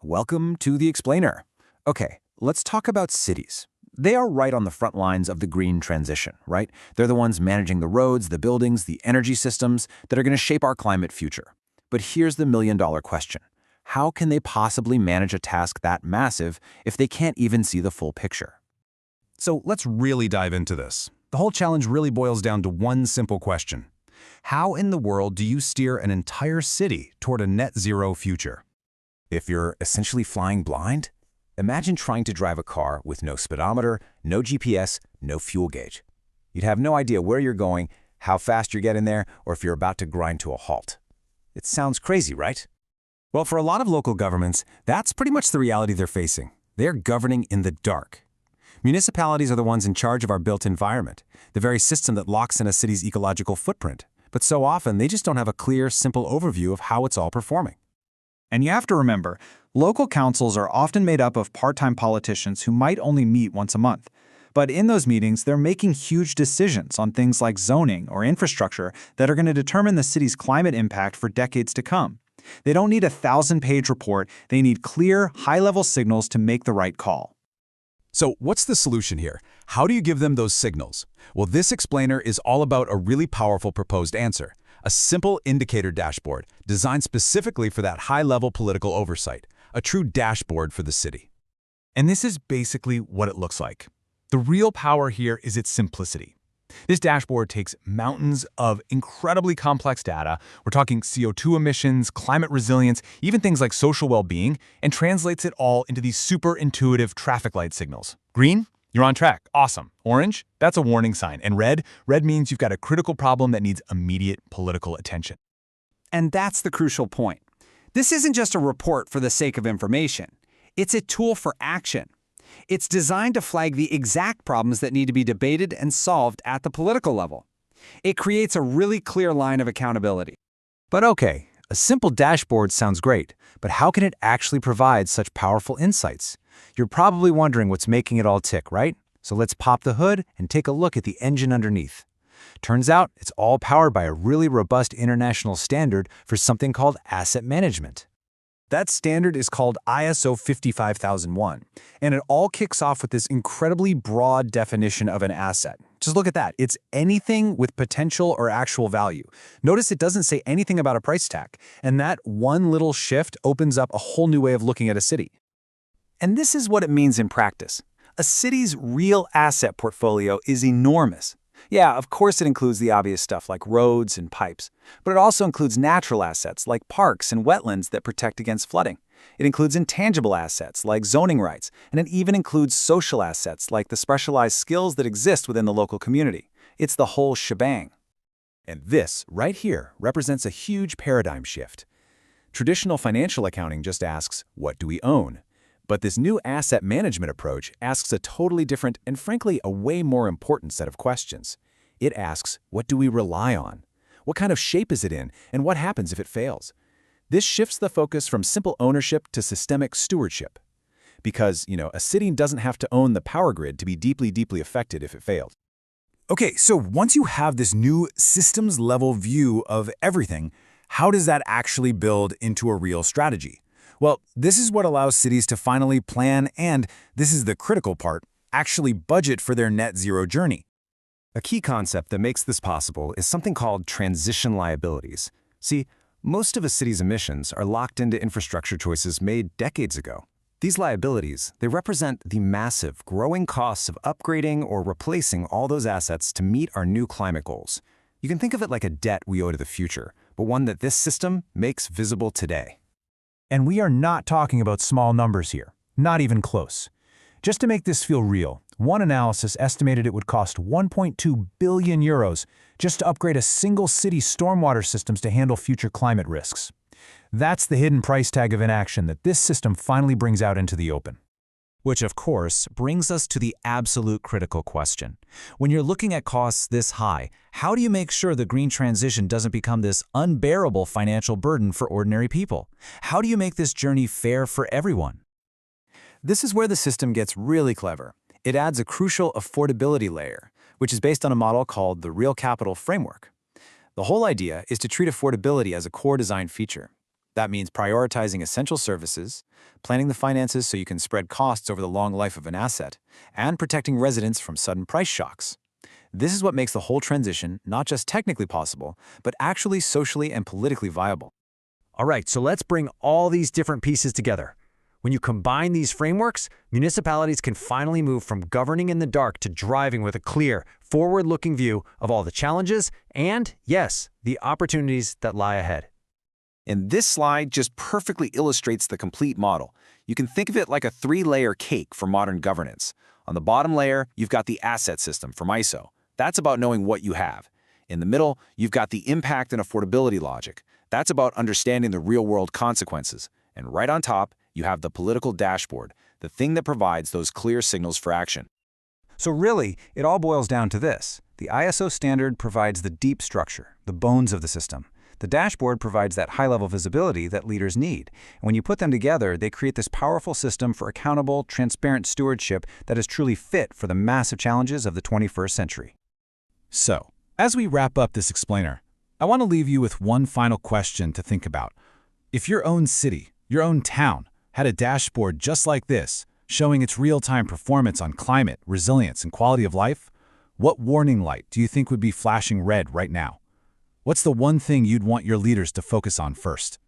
Welcome to the Explainer. Okay, let's talk about cities. They are right on the front lines of the green transition, right? They're the ones managing the roads, the buildings, the energy systems that are going to shape our climate future. But here's the million-dollar question. How can they possibly manage a task that massive if they can't even see the full picture? So let's really dive into this. The whole challenge really boils down to one simple question. How in the world do you steer an entire city toward a net zero future? If you're essentially flying blind, imagine trying to drive a car with no speedometer, no GPS, no fuel gauge. You'd have no idea where you're going, how fast you're getting there, or if you're about to grind to a halt. It sounds crazy, right? Well, for a lot of local governments, that's pretty much the reality they're facing. They're governing in the dark. Municipalities are the ones in charge of our built environment, the very system that locks in a city's ecological footprint. But so often, they just don't have a clear, simple overview of how it's all performing. And you have to remember, local councils are often made up of part-time politicians who might only meet once a month. But in those meetings, they're making huge decisions on things like zoning or infrastructure that are going to determine the city's climate impact for decades to come. They don't need a 1,000-page report. They need clear, high-level signals to make the right call. So what's the solution here? How do you give them those signals? Well, this explainer is all about a really powerful proposed answer. A simple indicator dashboard designed specifically for that high-level political oversight. A true dashboard for the city. And this is basically what it looks like. The real power here is its simplicity. This dashboard takes mountains of incredibly complex data, we're talking CO2 emissions, climate resilience, even things like social well-being, and translates it all into these super intuitive traffic light signals. Green? You're on track. Awesome. Orange? That's a warning sign. And red? Red means you've got a critical problem that needs immediate political attention. And that's the crucial point. This isn't just a report for the sake of information. It's a tool for action. It's designed to flag the exact problems that need to be debated and solved at the political level. It creates a really clear line of accountability. But okay, a simple dashboard sounds great, but how can it actually provide such powerful insights? You're probably wondering what's making it all tick, right? So let's pop the hood and take a look at the engine underneath. Turns out it's all powered by a really robust international standard for something called asset management. That standard is called ISO 55001, and it all kicks off with this incredibly broad definition of an asset. Just look at that. It's anything with potential or actual value. Notice it doesn't say anything about a price tag, and that one little shift opens up a whole new way of looking at a city. And this is what it means in practice. A city's real asset portfolio is enormous. Yeah, of course it includes the obvious stuff like roads and pipes, but it also includes natural assets like parks and wetlands that protect against flooding. It includes intangible assets like zoning rights, and it even includes social assets like the specialized skills that exist within the local community. It's the whole shebang. And this, right here, represents a huge paradigm shift. Traditional financial accounting just asks, what do we own? But this new asset management approach asks a totally different and frankly a way more important set of questions. It asks, what do we rely on? What kind of shape is it in, and what happens if it fails? This shifts the focus from simple ownership to systemic stewardship. Because, a city doesn't have to own the power grid to be deeply, deeply affected if it fails. Okay, so once you have this new systems-level view of everything, how does that actually build into a real strategy? Well, this is what allows cities to finally plan and, this is the critical part, actually budget for their net zero journey. A key concept that makes this possible is something called transition liabilities. See, most of a city's emissions are locked into infrastructure choices made decades ago. These liabilities, they represent the massive, growing costs of upgrading or replacing all those assets to meet our new climate goals. You can think of it like a debt we owe to the future, but one that this system makes visible today. And we are not talking about small numbers here, not even close. Just to make this feel real, one analysis estimated it would cost 1.2 billion euros just to upgrade a single city's stormwater systems to handle future climate risks. That's the hidden price tag of inaction that this system finally brings out into the open. Which, of course, brings us to the absolute critical question. When you're looking at costs this high, how do you make sure the green transition doesn't become this unbearable financial burden for ordinary people? How do you make this journey fair for everyone? This is where the system gets really clever. It adds a crucial affordability layer, which is based on a model called the Real Capital Framework. The whole idea is to treat affordability as a core design feature. That means prioritizing essential services, planning the finances so you can spread costs over the long life of an asset, and protecting residents from sudden price shocks. This is what makes the whole transition not just technically possible, but actually socially and politically viable. All right, so let's bring all these different pieces together. When you combine these frameworks, municipalities can finally move from governing in the dark to driving with a clear, forward-looking view of all the challenges and, yes, the opportunities that lie ahead. And this slide just perfectly illustrates the complete model. You can think of it like a three-layer cake for modern governance. On the bottom layer, you've got the asset system from ISO. That's about knowing what you have. In the middle, you've got the impact and affordability logic. That's about understanding the real-world consequences. And right on top, you have the political dashboard, the thing that provides those clear signals for action. So really, it all boils down to this. The ISO standard provides the deep structure, the bones of the system. The dashboard provides that high-level visibility that leaders need. And when you put them together, they create this powerful system for accountable, transparent stewardship that is truly fit for the massive challenges of the 21st century. So, as we wrap up this explainer, I want to leave you with one final question to think about. If your own city, your own town, had a dashboard just like this, showing its real-time performance on climate, resilience, and quality of life, what warning light do you think would be flashing red right now? What's the one thing you'd want your leaders to focus on first?